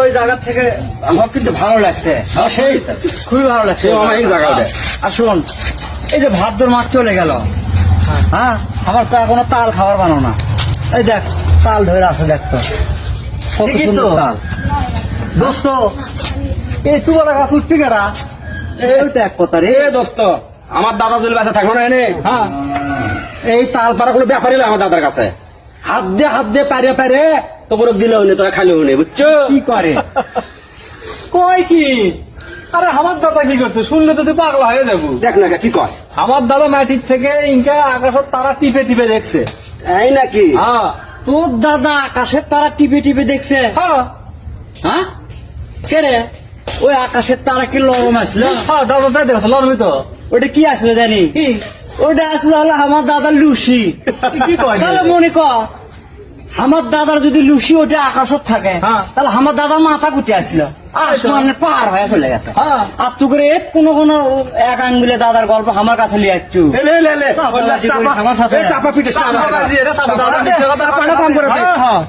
ওই জায়গা থেকে আমার কিন্তু ভালো লাগছে। সেই খুবই ভালো লাগছে আমার এই জায়গাটা। আর শোন, এই যে ভাদ্র মাস চলে গেল, হ্যাঁ আমার তো এখনো তাল খাবার বানো না। এই দেখ তাল ধরে আছে, দেখ তো কত ঠিকই সুন্দর তো। তাল। দোস্ত এই তুমারা গাছ উঠবি কেনা? এই তো এক কথা রে। এ দোস্ত, আমার দাদা যদি বাসা থাকলো না এনে, হ্যাঁ এই তাল পাড়া কোনো ব্যাপারই না আমার দাদার কাছে। হাত দিয়ে পারে তো কোনো দিলেও নি, তোরা খালিও নি, বুঝছো? কি করে? কয় কি? আরে আমার দাদা কি করছে শুনলে তো তুই পাগলা হয়ে যাবো। দেখ না কি কয়। আমার দাদা মাটির থেকে ইনকা আকাশের তারা টিপে টিপে দেখছে। এই নাকি? হ্যাঁ তোর দাদা আকাশের তারা টিপে টিপে দেখছে? হ্যাঁ হ্যাঁ কে রে? ওই আকাশের তারা কি লরম আসলো? হ্যাঁ দাদা তাই দেখছো লড়বি তো। ওটা কি আসলো জানি? কি ওটা আসলে হলো আমার দাদা লুসি। কি কয়? তাহলে মনে কর আমার দাদার যদি লুসি ওটা আকাশত থাকে, হ্যাঁ। তাহলে আমার দাদা মাথা কুটে আসলো আসমানে পার হয়ে চলে গেছে। হ্যাঁ আর তু করে কোন এক আঙ্গুলে দাদার গল্প আমার কাছে লিয়ে আসছু। চাপা পিটিস না আমার। চাপাবাজি, এটা চাপা দাদা চাপাটা কম করে দে। হ্যাঁ হ্যাঁ